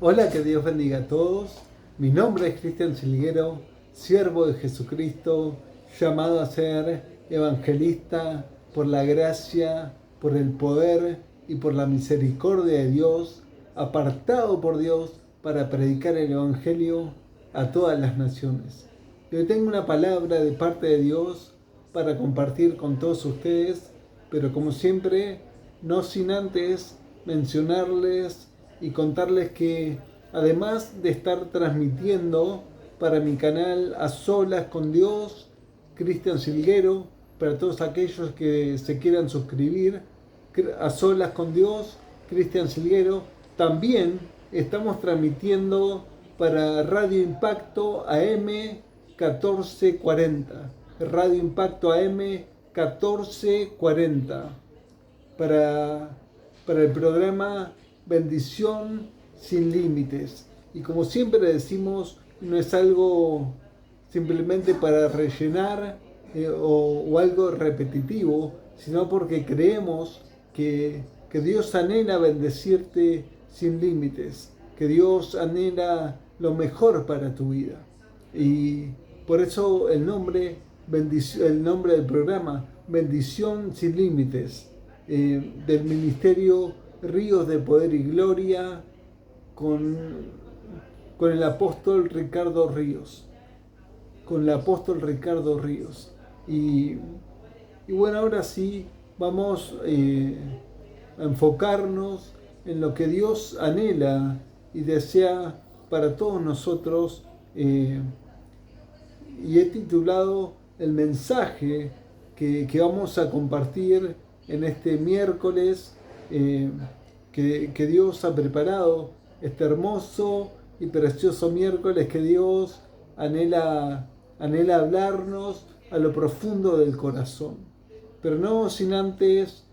Hola, que Dios bendiga a todos. Mi nombre es Cristian Silguero, siervo de Jesucristo, llamado a ser evangelista por la gracia, por el poder y por la misericordia de Dios, apartado por Dios para predicar el Evangelio a todas las naciones. Yo tengo una palabra de parte de Dios para compartir con todos ustedes, pero como siempre, no sin antes mencionarles y contarles que además de estar transmitiendo para mi canal A Solas con Dios, Cristian Silguero, para todos aquellos que se quieran suscribir, A Solas con Dios, Cristian Silguero, también estamos transmitiendo para Radio Impacto AM 1440. Radio Impacto AM 1440. Para el programa Bendición sin Límites. Y como siempre decimos, no es algo simplemente para rellenar o algo repetitivo, sino porque creemos que Dios anhela bendecirte sin límites, que Dios anhela lo mejor para tu vida. Y por eso el nombre del programa, Bendición sin Límites, del Ministerio Ríos de Poder y Gloria, con el apóstol Ricardo Ríos. Con el apóstol Ricardo Ríos. Y bueno, ahora sí vamos a enfocarnos en lo que Dios anhela y desea para todos nosotros. Y he titulado el mensaje que vamos a compartir en este miércoles, que Dios ha preparado, este hermoso y precioso miércoles que Dios anhela hablarnos a lo profundo del corazón. Pero no sin antes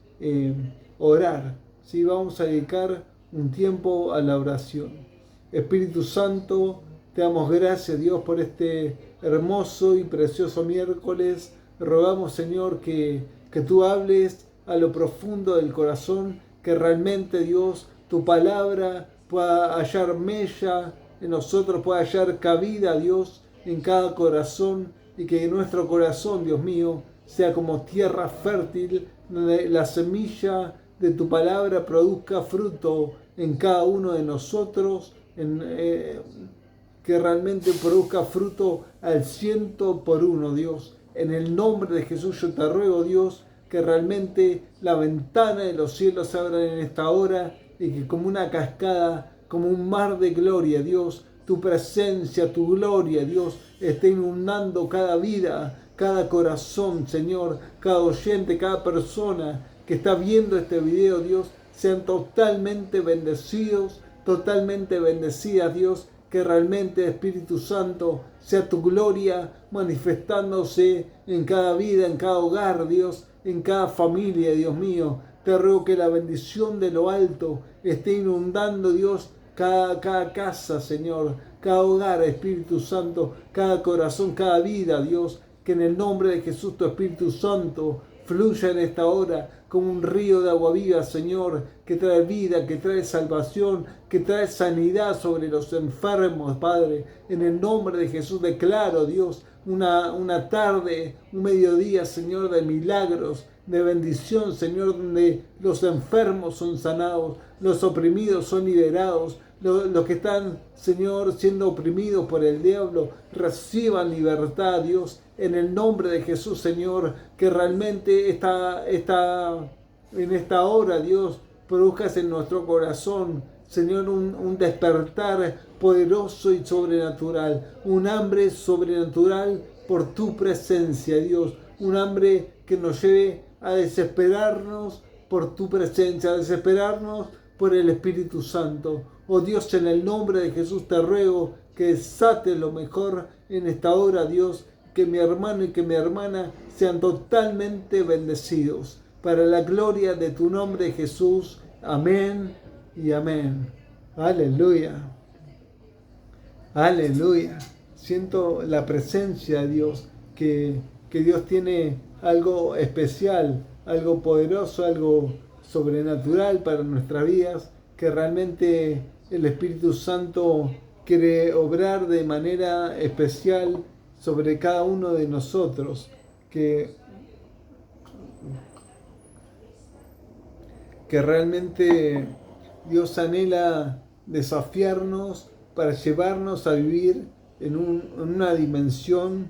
orar. ¿Sí? Vamos a dedicar un tiempo a la oración. Espíritu Santo, te damos gracias, Dios, por este hermoso y precioso miércoles. Rogamos, Señor, que tú hables a lo profundo del corazón, que realmente, Dios, tu palabra pueda hallar mella en nosotros, pueda hallar cabida, Dios, en cada corazón, y que nuestro corazón, Dios mío, sea como tierra fértil, donde la semilla de tu palabra produzca fruto en cada uno de nosotros, que realmente produzca fruto al 100%, Dios. En el nombre de Jesús yo te ruego, Dios, que realmente la ventana de los cielos se abra en esta hora y que como una cascada, como un mar de gloria, Dios, tu presencia, tu gloria, Dios, esté inundando cada vida, cada corazón, Señor, cada oyente, cada persona que está viendo este video, Dios, sean totalmente bendecidos, totalmente bendecidas, Dios, que realmente, Espíritu Santo, sea tu gloria manifestándose en cada vida, en cada hogar, Dios, en cada familia, Dios mío. Te ruego que la bendición de lo alto esté inundando, Dios, cada casa, Señor, cada hogar, Espíritu Santo, cada corazón, cada vida, Dios, que en el nombre de Jesús tu Espíritu Santo fluya en esta hora como un río de agua viva, Señor, que trae vida, que trae salvación, que trae sanidad sobre los enfermos, Padre. En el nombre de Jesús declaro, Dios, una tarde, un mediodía, Señor, de milagros, de bendición, Señor, donde los enfermos son sanados, los oprimidos son liberados, los que están, Señor, siendo oprimidos por el diablo, reciban libertad, Dios, en el nombre de Jesús, Señor, que realmente en esta hora, Dios, produzcas en nuestro corazón, Señor, un despertar poderoso y sobrenatural, un hambre sobrenatural por tu presencia, Dios, un hambre que nos lleve a desesperarnos por tu presencia, a desesperarnos por el Espíritu Santo. Oh Dios, en el nombre de Jesús te ruego que desates lo mejor en esta hora, Dios, que mi hermano y que mi hermana sean totalmente bendecidos. Para la gloria de tu nombre, Jesús. Amén y amén. Aleluya. Aleluya. Siento la presencia de Dios, que Dios tiene algo especial, algo poderoso, algo sobrenatural para nuestras vidas, que realmente el Espíritu Santo quiere obrar de manera especial sobre cada uno de nosotros, que realmente Dios anhela desafiarnos para llevarnos a vivir en una dimensión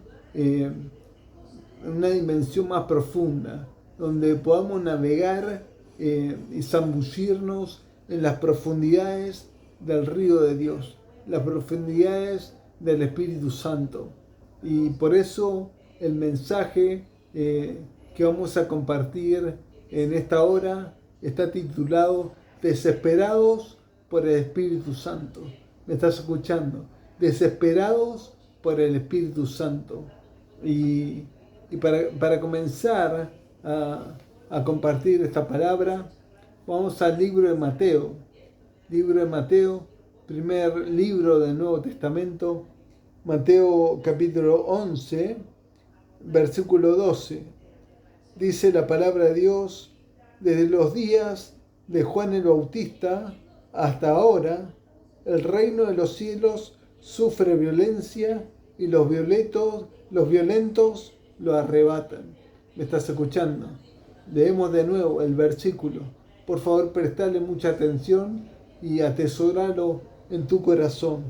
más profunda, donde podamos navegar y zambullirnos en las profundidades del río de Dios, las profundidades del Espíritu Santo. Y por eso el mensaje que vamos a compartir en esta hora está titulado Desesperados por el Espíritu Santo. ¿Me estás escuchando? Desesperados por el Espíritu Santo. Y para comenzar a compartir esta palabra, vamos al libro de Mateo. Libro de Mateo, primer libro del Nuevo Testamento, Mateo capítulo 11, versículo 12. Dice la palabra de Dios: desde los días de Juan el Bautista hasta ahora, el reino de los cielos sufre violencia y los violentos lo arrebatan. ¿Me estás escuchando? Leemos de nuevo el versículo. Por favor, prestale mucha atención y atesoralo en tu corazón.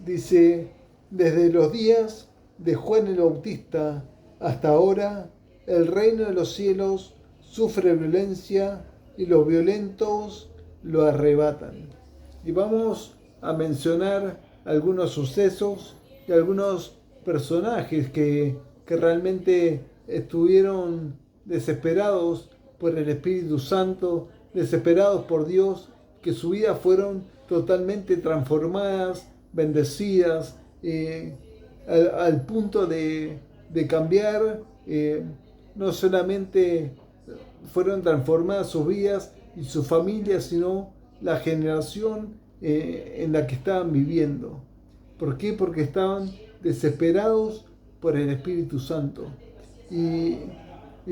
Dice: desde los días de Juan el Bautista hasta ahora, el reino de los cielos sufre violencia y los violentos lo arrebatan. Y vamos a mencionar algunos sucesos y algunos personajes que realmente estuvieron desesperados por el Espíritu Santo, desesperados por Dios, que su vida fueron totalmente transformadas, bendecidas, al punto de cambiar. No solamente fueron transformadas sus vidas y sus familias, sino la generación en la que estaban viviendo. ¿Por qué? Porque estaban desesperados por el Espíritu Santo. Y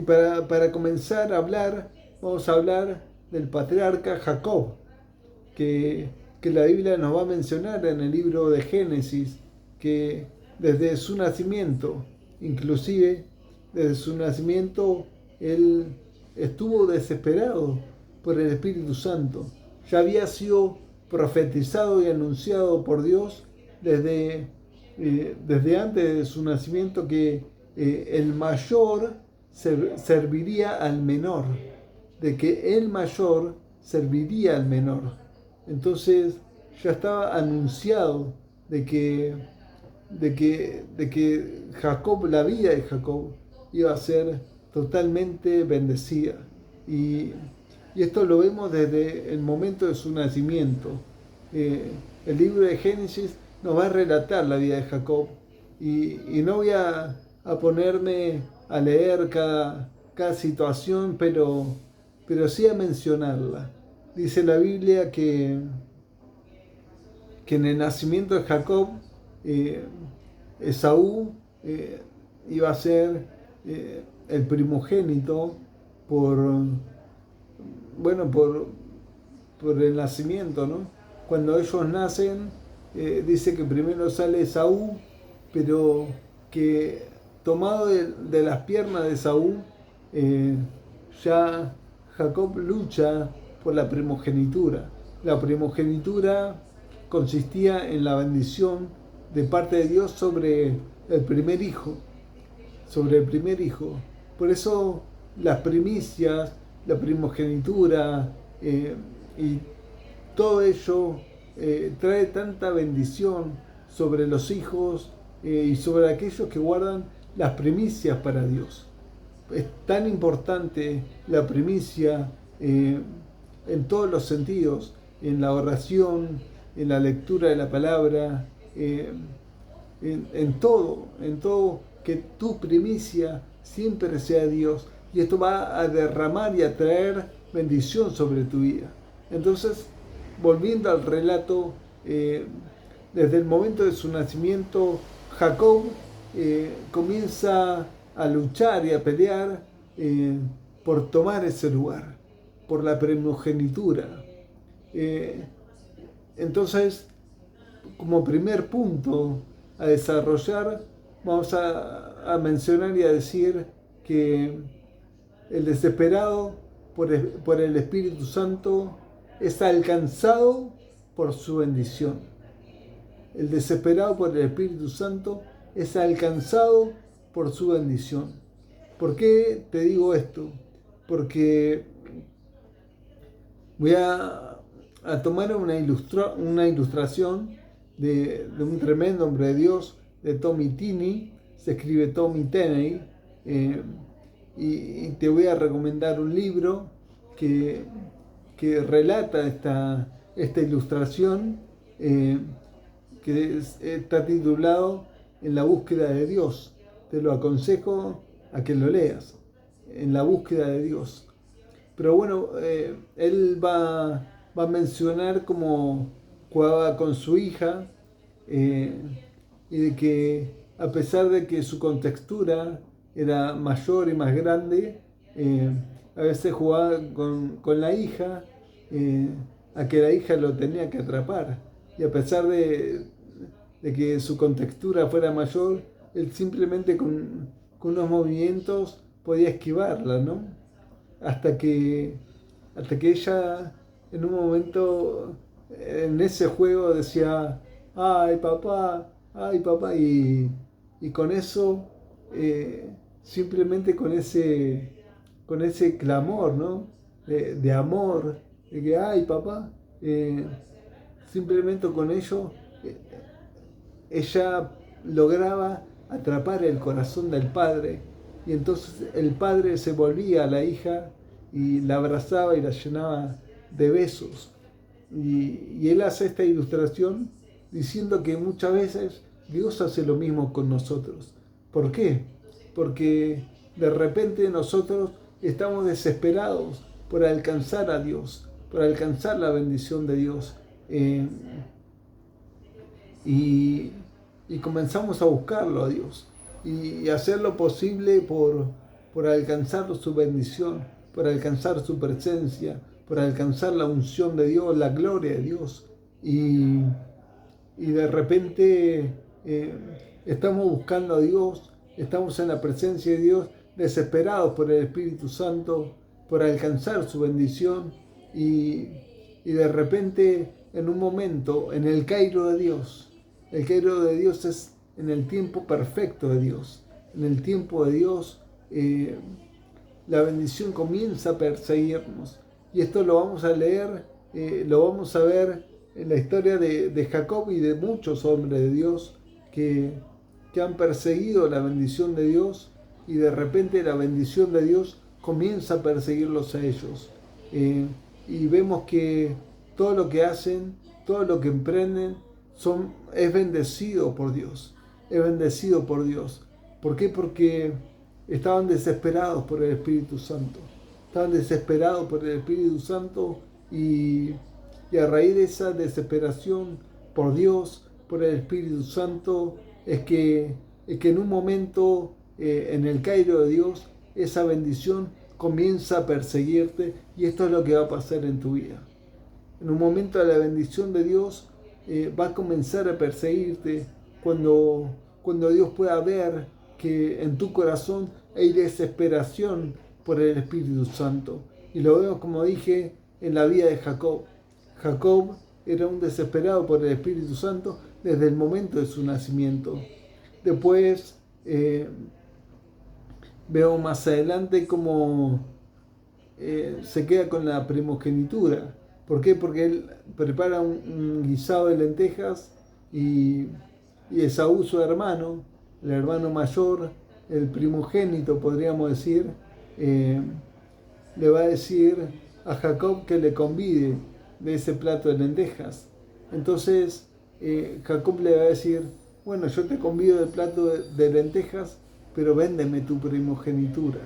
para comenzar a hablar, vamos a hablar del patriarca Jacob, que la Biblia nos va a mencionar en el libro de Génesis, que desde su nacimiento, inclusive desde su nacimiento, él estuvo desesperado por el Espíritu Santo. Ya había sido profetizado y anunciado por Dios desde antes de su nacimiento que el mayor serviría al menor, de que el mayor serviría al menor. Entonces ya estaba anunciado de que Jacob, la vida de Jacob, iba a ser totalmente bendecida. Y esto lo vemos desde el momento de su nacimiento. El libro de Génesis nos va a relatar la vida de Jacob. Y no voy a ponerme a leer cada situación, pero sí a mencionarla. Dice la Biblia que en el nacimiento de Jacob, Esaú iba a ser el primogénito por el nacimiento, ¿no? Cuando ellos nacen, dice que primero sale Esaú, pero que tomado de las piernas de Esaú, ya Jacob lucha por la primogenitura. La primogenitura consistía en la bendición de parte de Dios sobre el primer hijo. Por eso las primicias, la primogenitura y todo ello trae tanta bendición sobre los hijos y sobre aquellos que guardan las primicias para Dios. Es tan importante la primicia en todos los sentidos, en la oración, en la lectura de la palabra, en todo, que tu primicia siempre sea Dios, y esto va a derramar y a traer bendición sobre tu vida. Entonces, volviendo al relato, desde el momento de su nacimiento, Jacob comienza a luchar y a pelear por tomar ese lugar, por la primogenitura. Entonces, como primer punto a desarrollar, vamos a mencionar y a decir que el desesperado por el Espíritu Santo es alcanzado por su bendición. El desesperado por el Espíritu Santo es alcanzado por su bendición. ¿Por qué te digo esto? Porque voy a tomar una ilustración de un tremendo hombre de Dios, de Tommy Tenney, se escribe Tommy Tenney, y te voy a recomendar un libro que relata esta ilustración, que está titulado En la búsqueda de Dios. Te lo aconsejo a que lo leas, En la búsqueda de Dios. Pero bueno, él va a mencionar cómo jugaba con su hija, y de que a pesar de que su contextura era mayor y más grande, a veces jugaba con la hija, a que la hija lo tenía que atrapar. Y a pesar de que su contextura fuera mayor, él simplemente con unos movimientos podía esquivarla, ¿no? Hasta que ella en un momento en ese juego decía, ay papá, y con eso, simplemente con ese clamor, ¿no? De amor, de que, ay papá, simplemente con ello, ella lograba atrapar el corazón del padre, y entonces el padre se volvía a la hija y la abrazaba y la llenaba de besos. Y él hace esta ilustración diciendo que muchas veces Dios hace lo mismo con nosotros. ¿Por qué? Porque de repente nosotros estamos desesperados por alcanzar a Dios, por alcanzar la bendición de Dios. Y comenzamos a buscarlo a Dios y hacer lo posible por alcanzar su bendición, por alcanzar su presencia, por alcanzar la unción de Dios, la gloria de Dios. Y de repente estamos buscando a Dios, estamos en la presencia de Dios, desesperados por el Espíritu Santo, por alcanzar su bendición, y de repente en un momento, en el Cairo de Dios, el Cairo de Dios es en el tiempo perfecto de Dios. En el tiempo de Dios, la bendición comienza a perseguirnos. Y esto lo vamos a leer, lo vamos a ver en la historia de Jacob y de muchos hombres de Dios que han perseguido la bendición de Dios, y de repente la bendición de Dios comienza a perseguirlos a ellos. Y vemos que todo lo que hacen, todo lo que emprenden, es bendecido por Dios. Es bendecido por Dios. ¿Por qué? Porque estaban desesperados por el Espíritu Santo. Estaban desesperados por el Espíritu Santo, y a raíz de esa desesperación por Dios, por el Espíritu Santo, es que en un momento, en el Cairo de Dios, esa bendición comienza a perseguirte, y esto es lo que va a pasar en tu vida. En un momento la bendición de Dios va a comenzar a perseguirte cuando Dios pueda ver que en tu corazón hay desesperación por el Espíritu Santo. Y lo vemos, como dije, en la vida de Jacob. Jacob era un desesperado por el Espíritu Santo desde el momento de su nacimiento. Después veo más adelante cómo se queda con la primogenitura. ¿Por qué? Porque él prepara un guisado de lentejas, y Esaú, su hermano, el hermano mayor, el primogénito, podríamos decir, le va a decir a Jacob que le convide de ese plato de lentejas. Entonces Jacob le va a decir, bueno, yo te convido del plato de lentejas, pero véndeme tu primogenitura.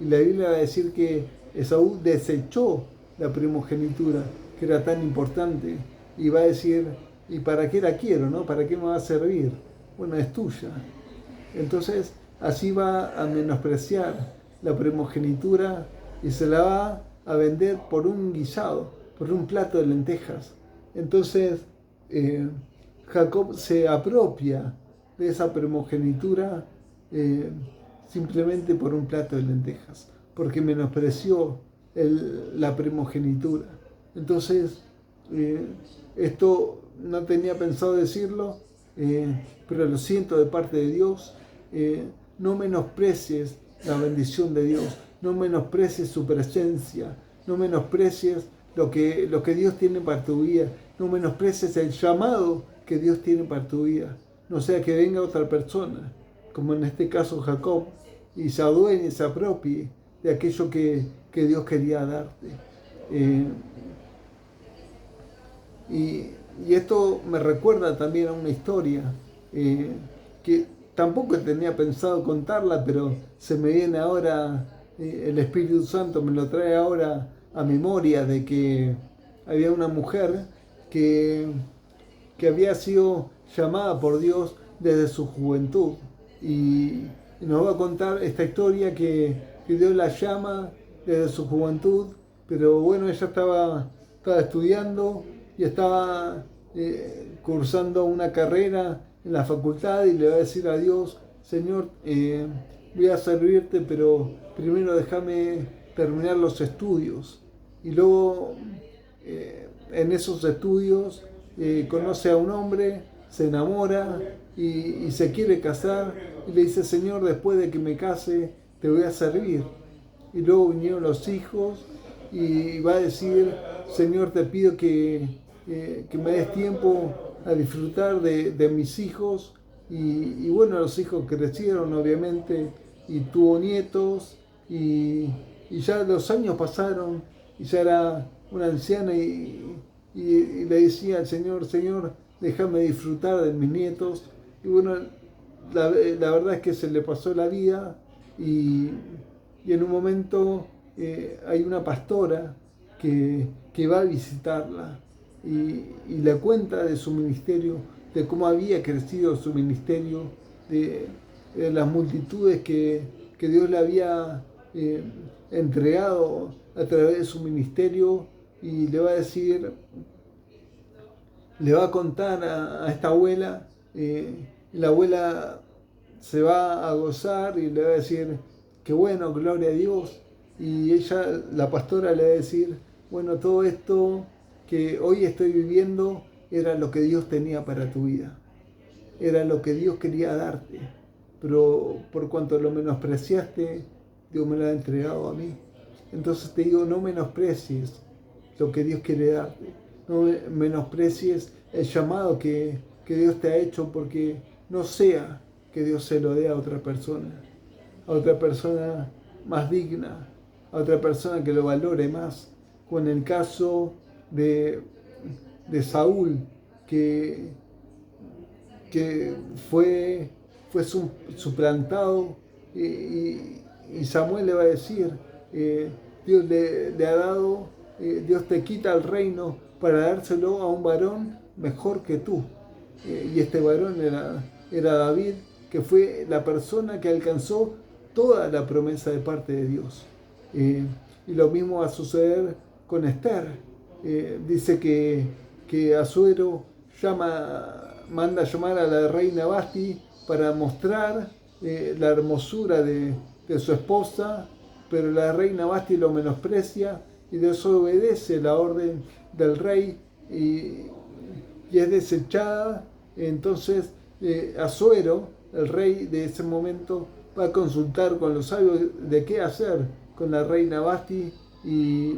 Y la Biblia va a decir que Esaú desechó la primogenitura, que era tan importante, y va a decir, ¿y para qué la quiero, no? ¿Para qué me va a servir? Bueno, es tuya. Entonces, así va a menospreciar la primogenitura y se la va a vender por un guisado, por un plato de lentejas. Entonces, Jacob se apropia de esa primogenitura simplemente por un plato de lentejas, porque menospreció la primogenitura. Entonces, esto no tenía pensado decirlo, pero lo siento de parte de Dios. No menosprecies la bendición de Dios, no menosprecies su presencia, no menosprecies lo que Dios tiene para tu vida, no menosprecies el llamado que Dios tiene para tu vida. No sea que venga otra persona, como en este caso Jacob, y se adueñe, se apropie de aquello que Dios quería darte. Y esto me recuerda también a una historia que tampoco tenía pensado contarla, pero se me viene ahora, el Espíritu Santo me lo trae ahora a memoria, de que había una mujer que había sido llamada por Dios desde su juventud. Y nos va a contar esta historia que Dios la llama desde su juventud, pero bueno, ella estaba estudiando y estaba cursando una carrera en la facultad, y le va a decir a Dios: Señor, voy a servirte, pero primero déjame terminar los estudios. Y luego en esos estudios conoce a un hombre, se enamora y se quiere casar, y le dice: Señor, después de que me case te voy a servir. Y luego vinieron los hijos y va a decir: Señor, te pido que me des tiempo a disfrutar de mis hijos. Y bueno, los hijos crecieron obviamente y tuvo nietos, y ya los años pasaron y ya era una anciana, y le decía al Señor: Señor, déjame disfrutar de mis nietos. Y bueno, la verdad es que se le pasó la vida, y en un momento hay una pastora que va a visitarla, y le cuenta de su ministerio, de cómo había crecido su ministerio, de las multitudes que Dios le había entregado a través de su ministerio. Y le va a decir, le va a contar a esta abuela, la abuela se va a gozar y le va a decir: qué bueno, gloria a Dios. Y ella, la pastora, le va a decir: bueno, todo esto que hoy estoy viviendo era lo que Dios tenía para tu vida, era lo que Dios quería darte, pero por cuanto lo menospreciaste, Dios me lo ha entregado a mí. Entonces te digo, no menosprecies lo que Dios quiere darte, no menosprecies el llamado que Dios te ha hecho, porque no sea que Dios se lo dé a otra persona más digna, a otra persona que lo valore más. Con el caso de Saúl, que fue suplantado, y Samuel le va a decir: Dios le ha dado, Dios te quita el reino para dárselo a un varón mejor que tú. Y este varón era David, que fue la persona que alcanzó toda la promesa de parte de Dios. Y lo mismo va a suceder con Esther. Dice que Asuero manda llamar a la reina Basti para mostrar la hermosura de su esposa, pero la reina Basti lo menosprecia y desobedece la orden del rey, y es desechada. Entonces Asuero, el rey de ese momento, va a consultar con los sabios de qué hacer con la reina Basti, y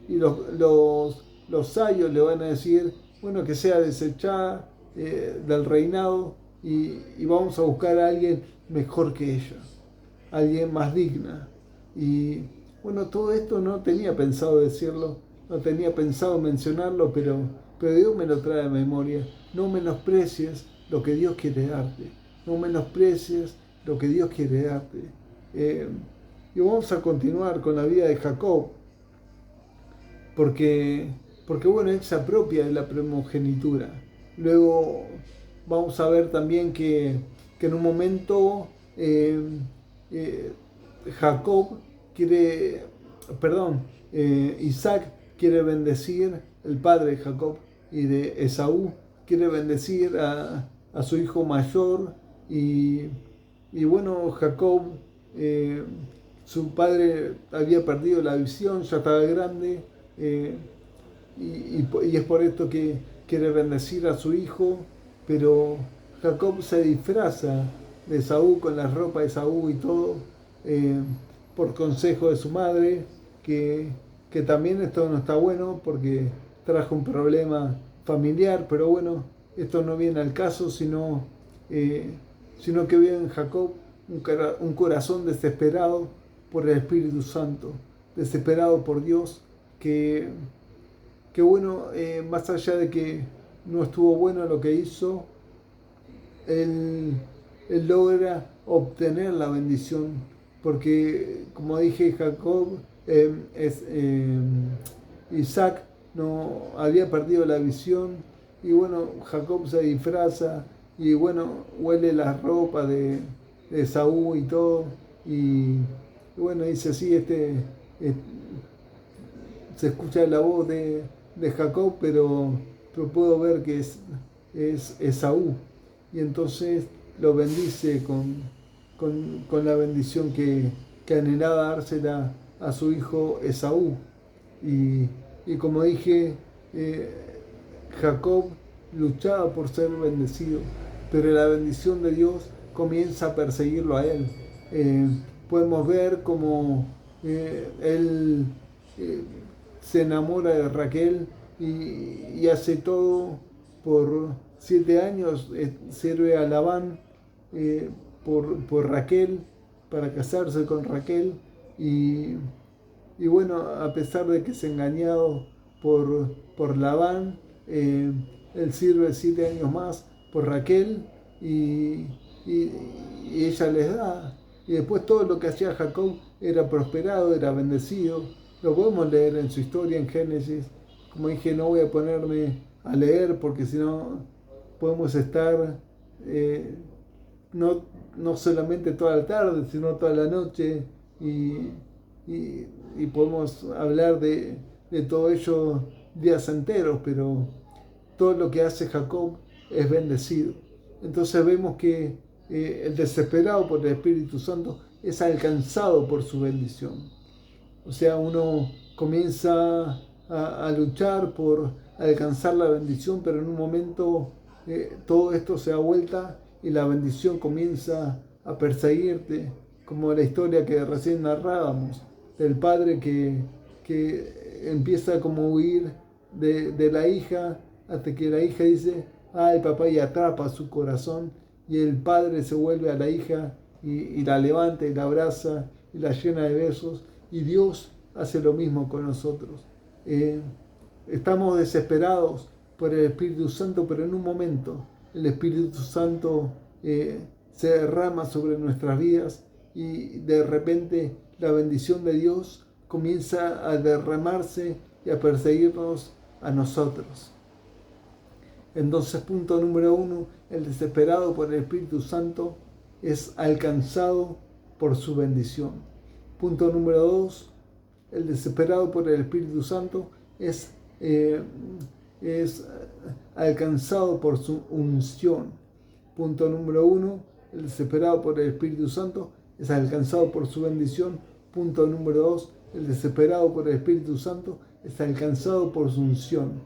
los sabios le van a decir: bueno, que sea desechada del reinado, y vamos a buscar a alguien mejor que ella, alguien más digna. Y bueno, todo esto no tenía pensado decirlo, no tenía pensado mencionarlo, pero Dios me lo trae a memoria. No menosprecies lo que Dios quiere darte, no menosprecies lo que Dios quiere darte. Y vamos a continuar con la vida de Jacob, porque bueno, él se apropia de la primogenitura. Luego vamos a ver también que en un momento Jacob quiere, Isaac quiere bendecir, el padre de Jacob, y de Esaú. Quiere bendecir a su hijo mayor y bueno, Jacob, su padre había perdido la visión, ya estaba grande, y es por esto que quiere bendecir a su hijo, pero Jacob se disfraza de Esaú con la ropa de Esaú y todo, por consejo de su madre, que también esto no está bueno porque trajo un problema familiar, pero bueno, esto no viene al caso, sino que ve en Jacob un corazón desesperado por el Espíritu Santo, desesperado por Dios, que bueno, más allá de que no estuvo bueno lo que hizo, él logra obtener la bendición, porque como dije, Jacob, Isaac no había perdido la visión, y bueno, Jacob se disfraza y bueno, huele la ropa de Saúl y todo, y bueno, dice así, se escucha la voz de Jacob, pero puedo ver que es Esaú, y entonces lo bendice con la bendición que anhelaba dársela a su hijo Esaú. Y como dije, Jacob luchaba por ser bendecido, pero la bendición de Dios comienza a perseguirlo a él. Podemos ver cómo él se enamora de Raquel y hace todo por 7 años, sirve a Labán por Raquel, para casarse con Raquel, y bueno, a pesar de que es engañado por Labán, él sirve 7 años más por Raquel y ella les da. Y después todo lo que hacía Jacob era prosperado, era bendecido. Lo podemos leer en su historia en Génesis. Como dije, no voy a ponerme a leer porque si no podemos estar no solamente toda la tarde, sino toda la noche, y podemos hablar de todo ello días enteros, pero todo lo que hace Jacob es bendecido. Entonces vemos que el desesperado por el Espíritu Santo es alcanzado por su bendición. O sea, uno comienza a luchar por alcanzar la bendición, pero en un momento todo esto se da vuelta y la bendición comienza a perseguirte, como la historia que recién narrábamos, del padre que empieza como a huir de la hija, hasta que la hija dice, ay papá, y atrapa su corazón, y el padre se vuelve a la hija y la levanta y la abraza y la llena de besos, y Dios hace lo mismo con nosotros. Estamos desesperados por el Espíritu Santo, pero en un momento el Espíritu Santo se derrama sobre nuestras vidas y de repente la bendición de Dios comienza a derramarse y a perseguirnos a nosotros. Entonces, punto número 1, el desesperado por el Espíritu Santo es alcanzado por su bendición. Punto número 2, el desesperado por el Espíritu Santo es alcanzado por su unción. Punto número 1, el desesperado por el Espíritu Santo es alcanzado por su bendición. Punto número 2, el desesperado por el Espíritu Santo es alcanzado por su unción.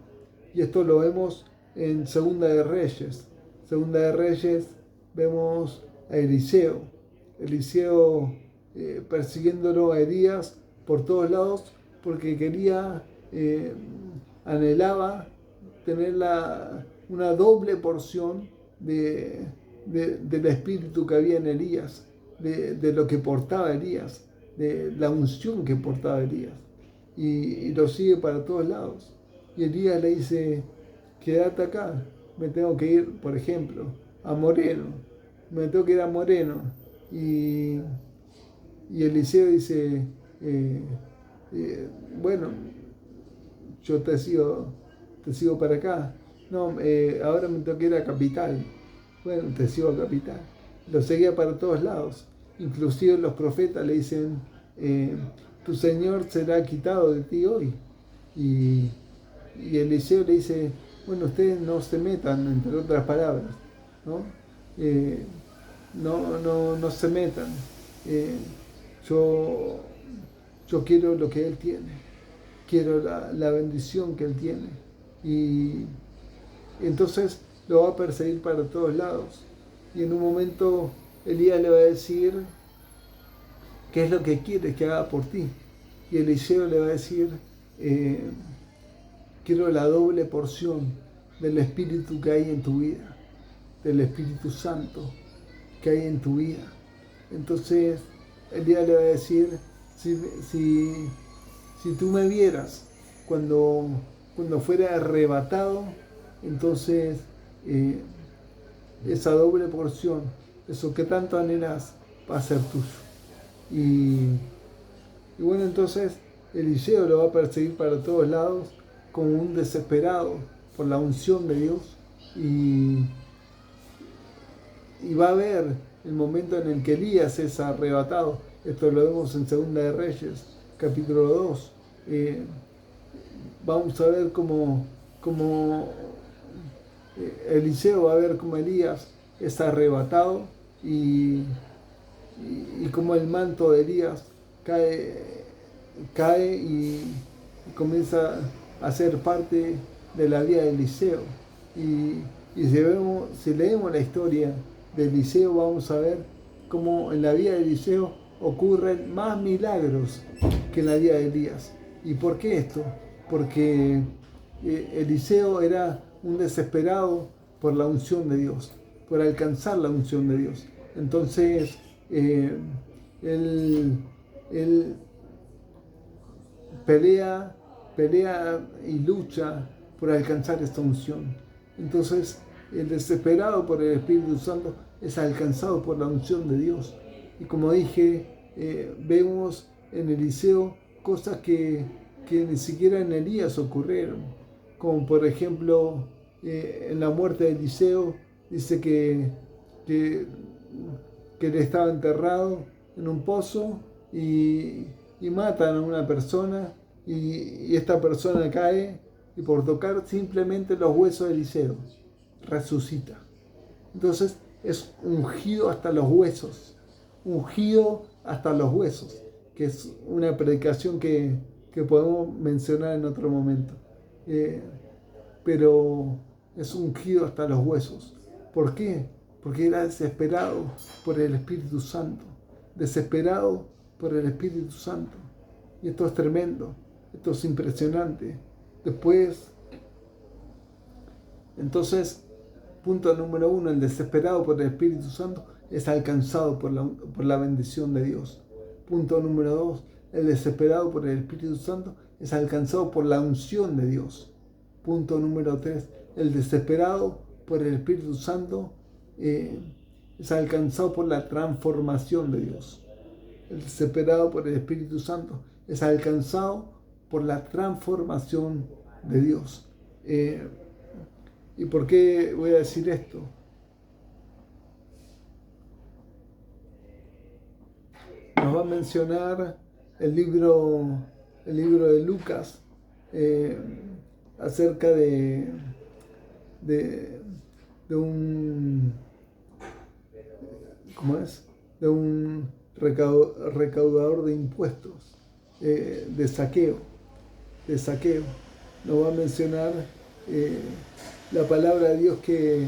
Y esto lo vemos en Segunda de Reyes. Segunda de Reyes vemos a Eliseo persiguiéndolo a Elías por todos lados porque quería, anhelaba tener una doble porción del espíritu que había en Elías, de lo que portaba Elías, de la unción que portaba Elías, y lo sigue para todos lados. Y Elías le dice, quédate acá, me tengo que ir, por ejemplo, a Moreno, y Eliseo dice, bueno, yo te sigo para acá, no, ahora me tengo que ir a Capital, bueno, te sigo a Capital. Lo seguía para todos lados, inclusive los profetas le dicen, tu Señor será quitado de ti hoy, y Eliseo le dice, bueno, ustedes no se metan, entre otras palabras, ¿no? No se metan. Eh, yo, yo quiero lo que Él tiene, quiero la bendición que Él tiene. Y entonces lo va a perseguir para todos lados. Y en un momento Elías le va a decir, ¿qué es lo que quieres que haga por ti? Y Eliseo le va a decir, quiero la doble porción del Espíritu que hay en tu vida, del Espíritu Santo que hay en tu vida. Entonces Elías le va a decir, si tú me vieras cuando fuera arrebatado, entonces esa doble porción, eso que tanto anhelas, va a ser tuyo. Y bueno, entonces Eliseo lo va a perseguir para todos lados como un desesperado por la unción de Dios, y va a haber el momento en el que Elías es arrebatado. Esto lo vemos en Segunda de Reyes, capítulo 2. Vamos a ver cómo Eliseo va a ver cómo Elías es arrebatado, y cómo el manto de Elías cae y comienza a ser parte de la vida de Eliseo. Y si leemos la historia de Eliseo, vamos a ver cómo en la vida de Eliseo ocurren más milagros que en la vida de Elías. ¿Y por qué esto? Porque Eliseo era un desesperado por la unción de Dios, por alcanzar la unción de Dios. Entonces, él pelea y lucha por alcanzar esta unción. Entonces, el desesperado por el Espíritu Santo es alcanzado por la unción de Dios. Y como dije, vemos en Eliseo cosas que ni siquiera en Elías ocurrieron. Como por ejemplo, en la muerte de Eliseo, dice que él estaba enterrado en un pozo, y matan a una persona, y esta persona cae, y por tocar simplemente los huesos de Eliseo resucita. Entonces es ungido hasta los huesos, que es una predicación que podemos mencionar en otro momento. Pero es ungido hasta los huesos. ¿Por qué? Porque era desesperado por el Espíritu Santo. Desesperado por el Espíritu Santo. Y esto es tremendo. Esto es impresionante. Después, entonces, punto número 1, el desesperado por el Espíritu Santo es alcanzado por la bendición de Dios. Punto número 2, el desesperado por el Espíritu Santo es alcanzado por la unción de Dios. Punto número 3, el desesperado por el Espíritu Santo es alcanzado por la transformación de Dios. El desesperado por el Espíritu Santo es alcanzado por la transformación de Dios. ¿Y por qué voy a decir esto? Nos va a mencionar el libro de Lucas acerca de un, ¿cómo es? De un recaudador de impuestos, de saqueo. Nos va a mencionar la palabra de Dios que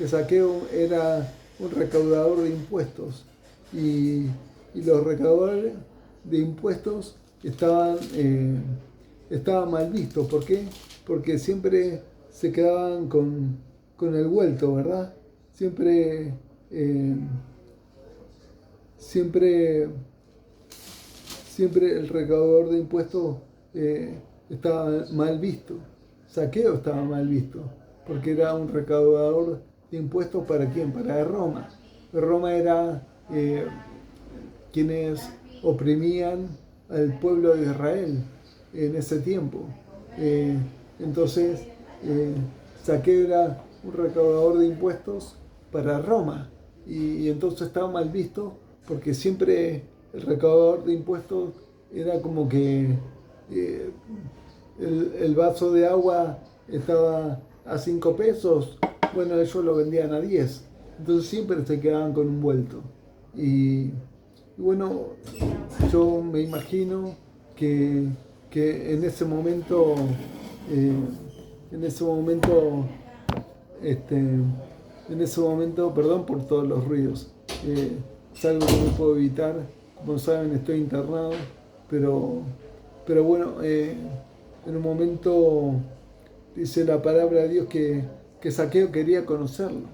Saqueo era un recaudador de impuestos, y los recaudadores de impuestos estaban mal vistos. ¿Por qué? Porque siempre se quedaban con el vuelto, ¿verdad? Siempre el recaudador de impuestos estaba mal visto. Saqueo estaba mal visto, porque era un recaudador de impuestos. ¿Para quién? Para Roma. Roma era quienes oprimían al pueblo de Israel en ese tiempo. Entonces, Saqueo era un recaudador de impuestos para Roma, y entonces estaba mal visto, porque siempre el recaudador de impuestos era como que el vaso de agua estaba a 5 pesos, bueno, ellos lo vendían a 10. Entonces siempre se quedaban con un vuelto. Y bueno, yo me imagino que en ese momento, eh, en ese momento, este, en ese momento, perdón por todos los ruidos, es algo que no puedo evitar. Como saben, estoy internado, pero bueno, en un momento dice la palabra de Dios que Zaqueo quería conocerlo.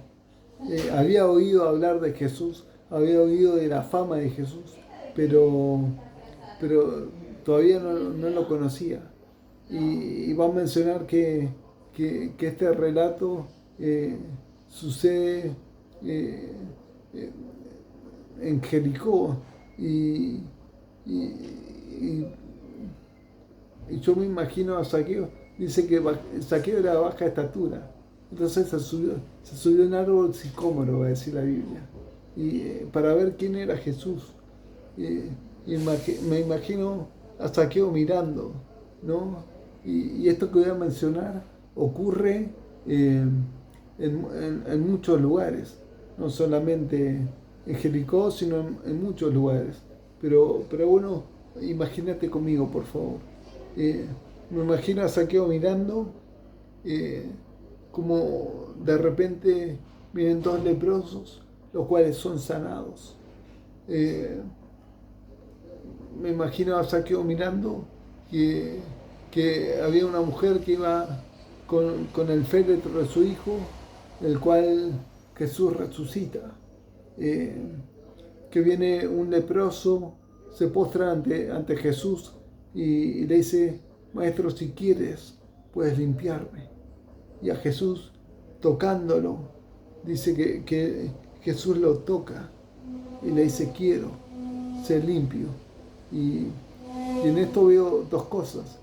Había oído hablar de Jesús, había oído de la fama de Jesús, pero todavía no lo conocía. Y va a mencionar que este relato sucede en Jericó y yo me imagino a Zaqueo, dice que Zaqueo era de baja estatura, entonces se subió en árbol sicómoro, va a decir la Biblia, y para ver quién era Jesús. Me imagino a Zaqueo mirando, ¿no? Y esto que voy a mencionar ocurre en muchos lugares, no solamente en Jericó, sino en muchos lugares. Pero bueno, imagínate conmigo, por favor. Me imagino a Zaqueo mirando, como de repente vienen dos leprosos, los cuales son sanados. Me imagino a Zaqueo mirando que había una mujer que iba con el féretro de su hijo, el cual Jesús resucita. Que viene un leproso, se postra ante Jesús y le dice: Maestro, si quieres, puedes limpiarme. Y a Jesús, tocándolo, dice que Jesús lo toca y le dice: quiero ser limpio. Y en esto veo dos cosas.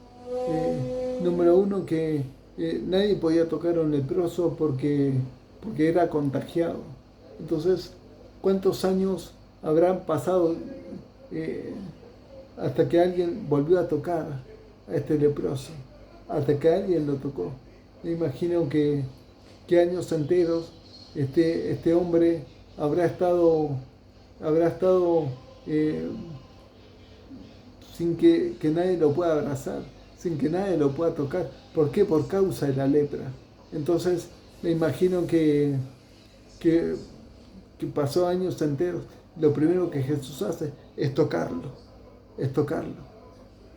Número uno, que nadie podía tocar a un leproso porque era contagiado. Entonces, ¿cuántos años habrán pasado hasta que alguien volvió a tocar a este leproso? Hasta que alguien lo tocó. Me imagino que años enteros este hombre habrá estado sin que nadie lo pueda abrazar, sin que nadie lo pueda tocar. ¿Por qué? Por causa de la lepra. Entonces me imagino que pasó años enteros. Lo primero que Jesús hace es tocarlo.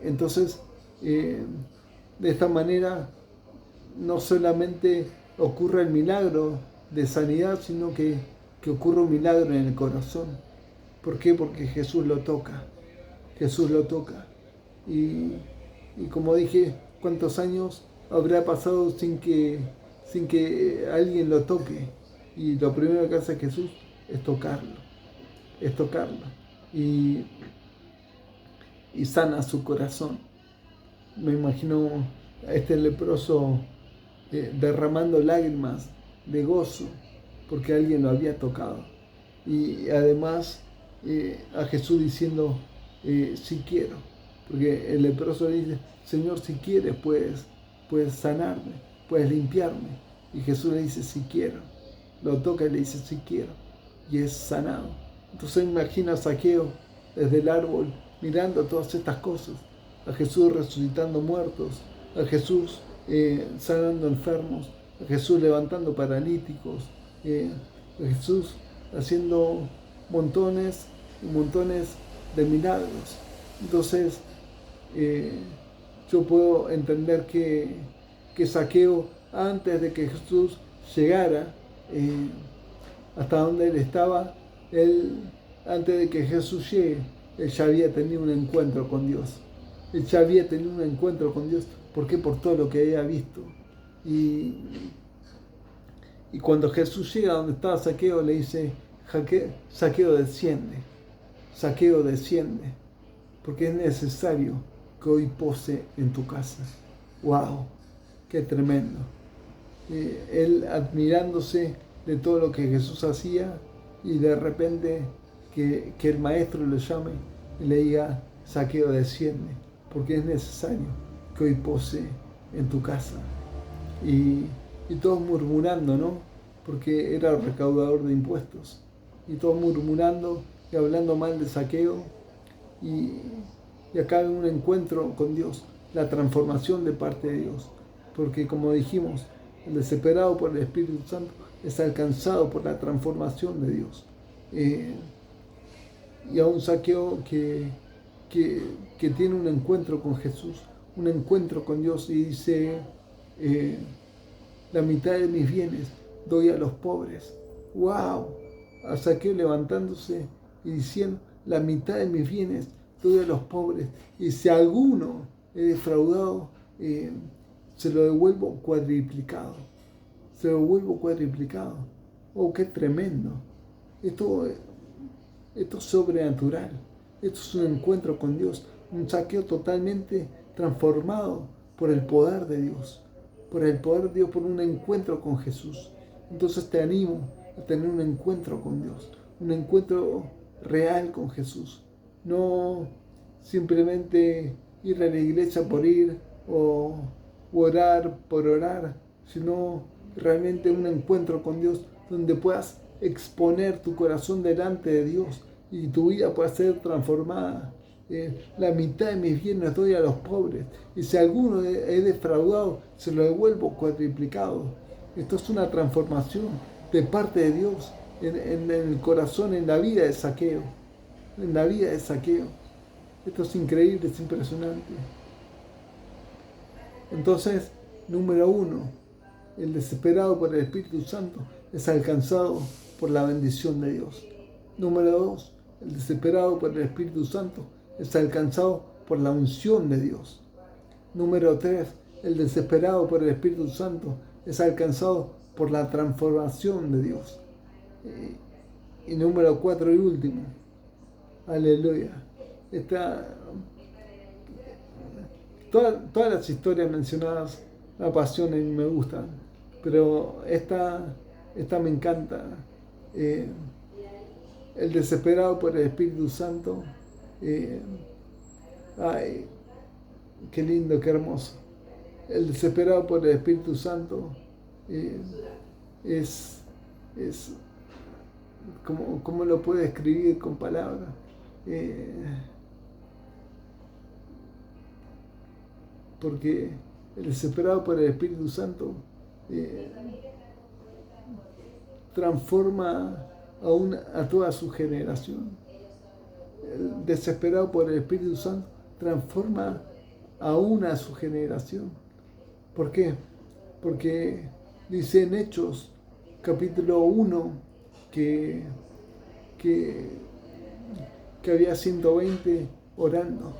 Entonces, de esta manera, no solamente ocurre el milagro de sanidad, sino que ocurre un milagro en el corazón. ¿Por qué? Porque Jesús lo toca. Y como dije, ¿cuántos años habrá pasado sin que alguien lo toque? Y lo primero que hace Jesús es tocarlo. Y sana su corazón. Me imagino a este leproso derramando lágrimas de gozo porque alguien lo había tocado. Y además a Jesús diciendo: si quiero. Porque el leproso dice: Señor, si quieres, puedes sanarme, puedes limpiarme. Y Jesús le dice: si quiero. Lo toca y le dice: si quiero. Y es sanado. Entonces imagina a Zaqueo desde el árbol mirando todas estas cosas. A Jesús resucitando muertos, a Jesús sanando enfermos, a Jesús levantando paralíticos, a Jesús haciendo montones y montones de milagros. Entonces yo puedo entender que Zaqueo, antes de que Jesús llegara hasta donde él estaba, antes de que Jesús llegue, él ya había tenido un encuentro con Dios. ¿Por qué? Por todo lo que había visto. Y cuando Jesús llega donde estaba Zaqueo, le dice: Zaqueo, desciende. Porque es necesario que hoy pose en tu casa. ¡Wow! ¡Qué tremendo! Él admirándose de todo lo que Jesús hacía, y de repente que el maestro lo llame y le diga: Zaqueo, desciende, porque es necesario que hoy pose en tu casa. Y y todos murmurando, ¿no? Porque era recaudador de impuestos. Y todos murmurando y hablando mal de Zaqueo. Y acá hay un encuentro con Dios, la transformación de parte de Dios. Porque como dijimos, el desesperado por el Espíritu Santo es alcanzado por la transformación de Dios. Y a un Zaqueo que tiene un encuentro con Jesús, un encuentro con Dios y dice, la mitad de mis bienes doy a los pobres. ¡Wow! A Zaqueo levantándose y diciendo, la mitad de mis bienes doy a los pobres. Y si a alguno he defraudado, se lo devuelvo cuadriplicado. Se lo devuelvo cuadriplicado. ¡Oh, qué tremendo! Esto es sobrenatural. Esto es un encuentro con Dios. Un Zaqueo totalmente transformado por el poder de Dios. Por el poder de Dios, por un encuentro con Jesús. Entonces te animo a tener un encuentro con Dios. Un encuentro real con Jesús. No simplemente ir a la iglesia por ir o orar por orar, sino realmente un encuentro con Dios donde puedas exponer tu corazón delante de Dios y tu vida pueda ser transformada. La mitad de mis bienes doy a los pobres y si alguno he defraudado, se lo devuelvo cuadriplicado. Esto es una transformación de parte de Dios en el corazón, en la vida de Zaqueo. En la vida de Zaqueo. Esto es increíble, es impresionante. Entonces, número 1, el desesperado por el Espíritu Santo es alcanzado por la bendición de Dios. Número 2, el desesperado por el Espíritu Santo es alcanzado por la unción de Dios. Número 3, el desesperado por el Espíritu Santo es alcanzado por la transformación de Dios. Y número 4 y último, aleluya. Todas las historias mencionadas me apasionan y me gustan, pero esta me encanta. El desesperado por el Espíritu Santo, ay, qué lindo, qué hermoso. El desesperado por el Espíritu Santo es ¿cómo lo puede escribir con palabras? Porque el desesperado por el Espíritu Santo transforma a toda su generación. El desesperado por el Espíritu Santo transforma a su generación. ¿Por qué? Porque dice en Hechos, capítulo 1, que había 120 orando.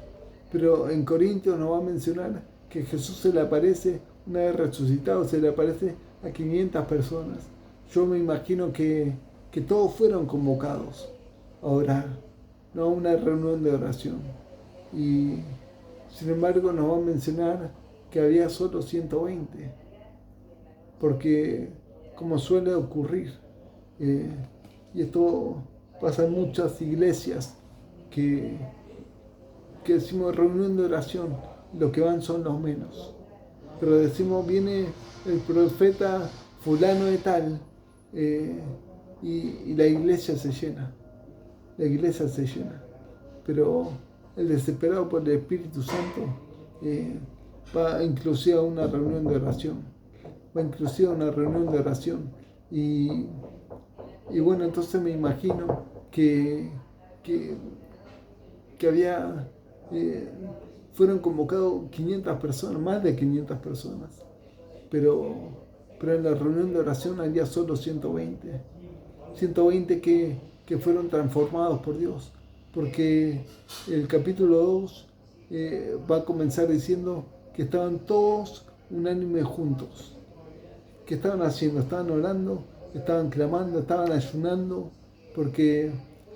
Pero en Corintios nos va a mencionar que Jesús se le aparece, una vez resucitado, se le aparece a 500 personas. Yo me imagino que todos fueron convocados a orar, no a una reunión de oración. Y sin embargo nos va a mencionar que había solo 120, porque como suele ocurrir, y esto pasa en muchas iglesias, que decimos reunión de oración, lo que van son los menos. Pero decimos, viene el profeta fulano de tal, y la iglesia se llena. La iglesia se llena. Pero el desesperado por el Espíritu Santo va inclusive a una reunión de oración. Y bueno, entonces me imagino que había, fueron convocados 500 personas, más de 500 personas, pero en la reunión de oración había solo 120 que fueron transformados por Dios, porque el capítulo 2 va a comenzar diciendo que estaban todos unánimes juntos. ¿Qué estaban haciendo? Estaban orando, estaban clamando, estaban ayunando, porque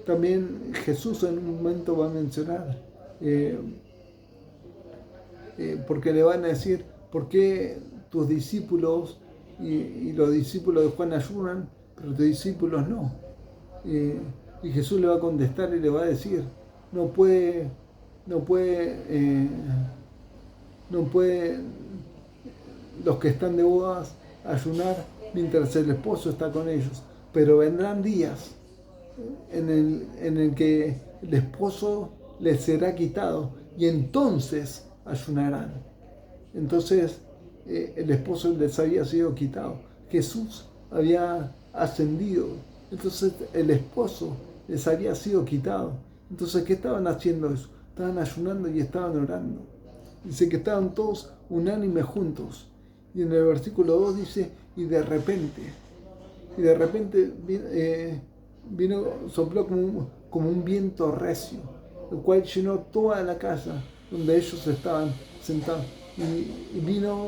también Jesús en un momento va a mencionar, porque le van a decir, ¿por qué tus discípulos y los discípulos de Juan ayunan, pero tus discípulos no? Y Jesús le va a contestar y le va a decir, no puede los que están de bodas ayunar mientras el esposo está con ellos, pero vendrán días en el que el esposo les será quitado y entonces ayunarán. Entonces el esposo les había sido quitado, Jesús había ascendido, entonces el esposo les había sido quitado. Entonces, ¿qué estaban haciendo eso? Estaban ayunando y estaban orando. Dice que estaban todos unánimes juntos. Y en el versículo 2 dice, y de repente vino, sopló como un viento recio, el cual llenó toda la casa donde ellos estaban sentados. Y vino,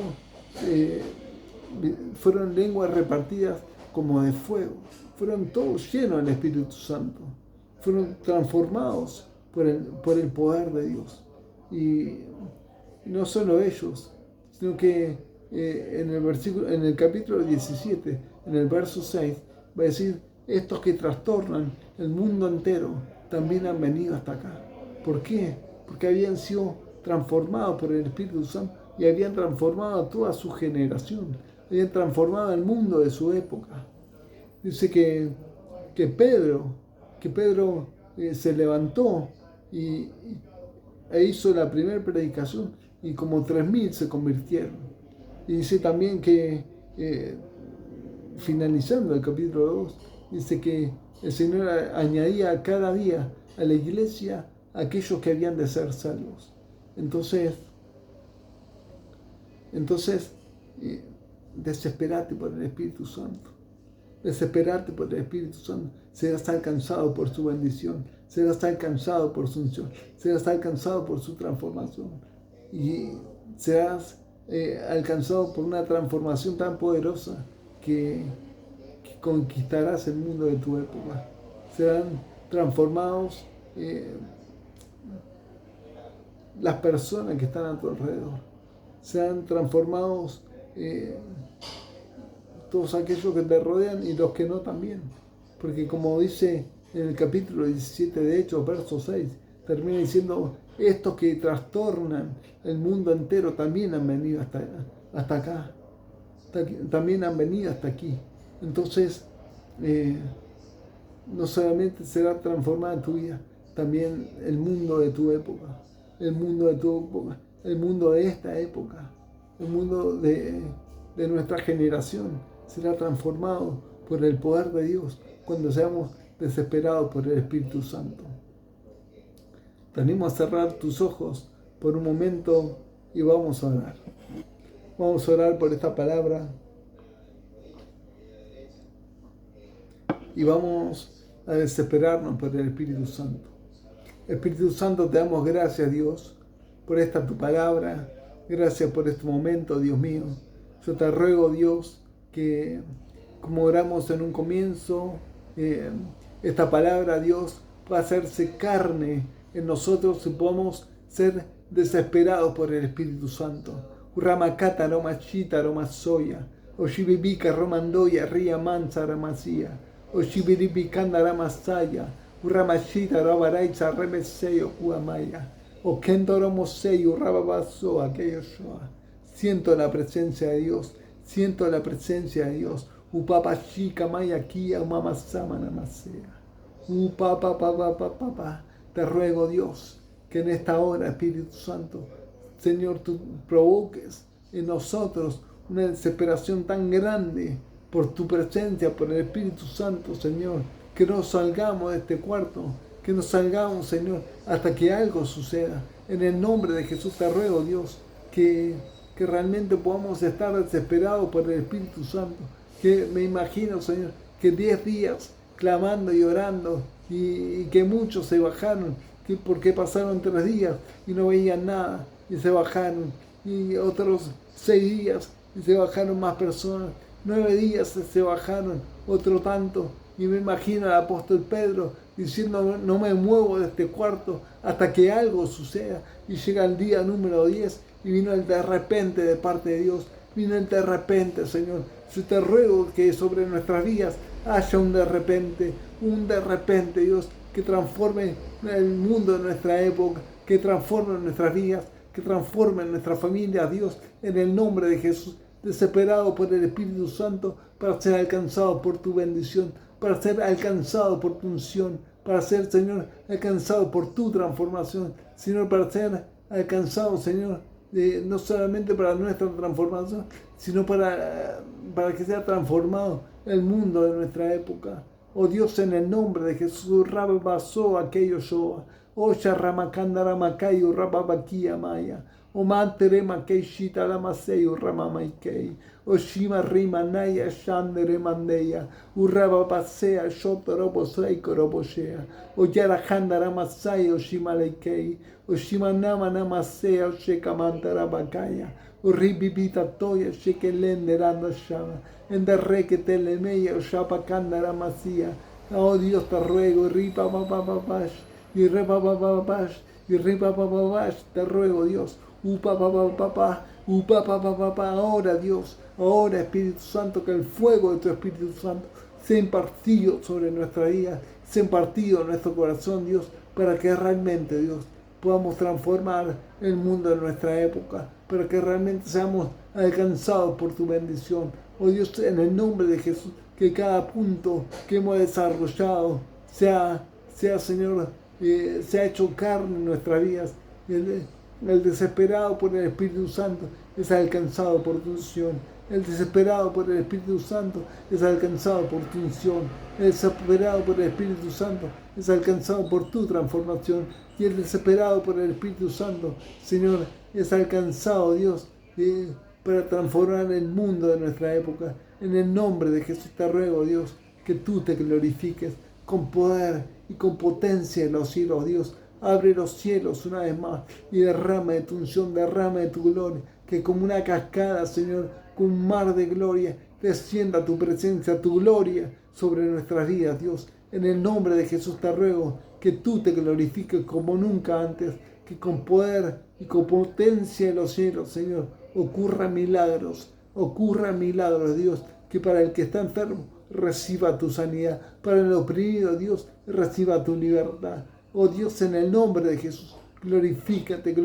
fueron lenguas repartidas como de fuego. Fueron todos llenos del Espíritu Santo. Fueron transformados por el poder de Dios. Y no solo ellos, sino que en el capítulo 17, en el verso 6, va a decir, estos que trastornan el mundo entero también han venido hasta acá. ¿Por qué? Porque habían sido transformados por el Espíritu Santo y habían transformado a toda su generación, habían transformado el mundo de su época. Dice que Pedro se levantó e hizo la primera predicación y como 3.000 se convirtieron. Y dice también que, finalizando el capítulo 2, dice que el Señor añadía cada día a la iglesia aquellos que habían de ser salvos. Entonces desesperate por el Espíritu Santo. Desesperarte por el Espíritu Santo. Serás alcanzado por su bendición. Serás alcanzado por su unción. Serás alcanzado por su transformación. Y serás alcanzado por una transformación tan poderosa que conquistarás el mundo de tu época. Serán transformados las personas que están a tu alrededor. Serán transformados todos aquellos que te rodean y los que no también. Porque como dice en el capítulo 17 de Hechos, verso 6, termina diciendo, estos que trastornan el mundo entero también han venido hasta acá. También han venido hasta aquí. Entonces, no solamente será transformada tu vida, también el mundo de tu época, el mundo de esta época, el mundo de nuestra generación será transformado por el poder de Dios cuando seamos desesperados por el Espíritu Santo. Te animo a cerrar tus ojos por un momento y vamos a orar. Vamos a orar por esta palabra y vamos a desesperarnos por el Espíritu Santo. Espíritu Santo, te damos gracias, Dios, por esta tu palabra. Gracias por este momento, Dios mío. Yo te ruego, Dios, que como oramos en un comienzo, esta palabra, Dios, va a hacerse carne en nosotros y podamos ser desesperados por el Espíritu Santo. Uramakata romachita romasoya, oshibibika romandoya ria mansa ramasía, oshibiribikanda ramasaya, uramachita rabaraitza remeseyo kuamaya, okendo romoseyo rababaso aquello shoa. Siento la presencia de Dios, siento la presencia de Dios. Upapachika mayakia umamasama namasea. Upapapapapapa. Te ruego, Dios, que en esta hora, Espíritu Santo, Señor, tú provoques en nosotros una desesperación tan grande por tu presencia, por el Espíritu Santo, Señor, que no salgamos de este cuarto, que no salgamos, Señor, hasta que algo suceda. En el nombre de Jesús te ruego, Dios, que realmente podamos estar desesperados por el Espíritu Santo, que me imagino, Señor, que 10 días clamando y orando y que muchos se bajaron, porque pasaron 3 días y no veían nada y se bajaron, y otros 6 días y se bajaron más personas, 9 días se bajaron otro tanto, y me imagino al apóstol Pedro diciendo, no me muevo de este cuarto hasta que algo suceda, y llega el día número 10 y vino el de repente de parte de Dios, vino el de repente, Señor. Yo te ruego que sobre nuestras vidas haya un de repente, Dios, que transforme el mundo de nuestra época, que transforme nuestras vidas, que transforme nuestra familia, Dios, en el nombre de Jesús. desesperado por el Espíritu Santo para ser alcanzado por tu bendición, para ser alcanzado por tu unción, para ser, Señor, alcanzado por tu transformación, sino para ser alcanzado, Señor, no solamente para nuestra transformación, sino para que sea transformado el mundo de nuestra época. Oh Dios, en el nombre de Jesús, Rabba Basó, aquello Shoa, Osha Ramakanda Ramakayu, Rabba Bakia Maya, Omantere Makei Shita Lamaseyu, Ramamaikei, Oshima Rima Naya Shandere Mandeya, Urraba Pasea, Shotorobo Seiko Roboshea, Oyara Handara Masai, Oshima Leikei, Oshima Nama Namasea, Oshekamantara Bakaya, Urribibita Toya, Shekelenderanda Shama, Enderreke Telemeya, Oshapakandara Masia. Oh Dios, te ruego, Ripa Papapash, y Repa Papapash, y Ripa Papapash, te ruego, Dios. Ahora Dios, ahora Espíritu Santo, que el fuego de tu Espíritu Santo sea impartido sobre nuestra vida, sea impartido en nuestro corazón, Dios, para que realmente, Dios, podamos transformar el mundo de nuestra época, para que realmente seamos alcanzados por tu bendición. Oh Dios, en el nombre de Jesús, que cada punto que hemos desarrollado sea Señor, sea hecho carne en nuestras vidas. El desesperado por el Espíritu Santo es alcanzado por tu unción. El desesperado por el Espíritu Santo es alcanzado por tu unción. El desesperado por el Espíritu Santo es alcanzado por tu transformación. Y el desesperado por el Espíritu Santo, Señor, es alcanzado, Dios, para transformar el mundo de nuestra época. En el nombre de Jesús te ruego, Dios, que tú te glorifiques con poder y con potencia en los cielos, Dios. Abre los cielos una vez más y derrama de tu unción, derrama de tu gloria, que como una cascada, Señor, con un mar de gloria, descienda tu presencia, tu gloria sobre nuestras vidas, Dios. En el nombre de Jesús te ruego que tú te glorifiques como nunca antes, que con poder y con potencia en los cielos, Señor, ocurran milagros, Dios, que para el que está enfermo reciba tu sanidad, para el oprimido, Dios, reciba tu libertad. Oh Dios, en el nombre de Jesús, glorifícate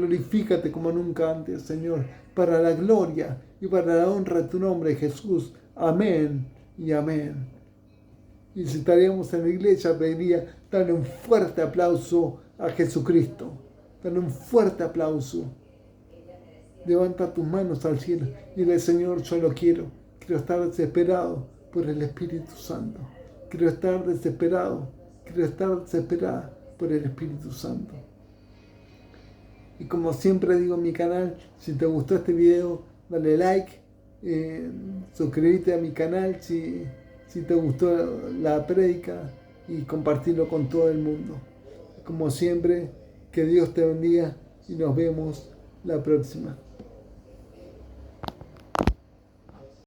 como nunca antes, Señor, para la gloria y para la honra de tu nombre, Jesús. Amén y amén. Y si estaríamos en la iglesia, pediría darle un fuerte aplauso a Jesucristo. Dale un fuerte aplauso. Levanta tus manos al cielo y dile, Señor, yo lo quiero estar desesperado por el Espíritu Santo. Quiero estar desesperada por el Espíritu Santo. Y como siempre digo en mi canal, si te gustó este video, dale like, suscríbete a mi canal si te gustó la prédica y compartirlo con todo el mundo. Como siempre, que Dios te bendiga y nos vemos la próxima.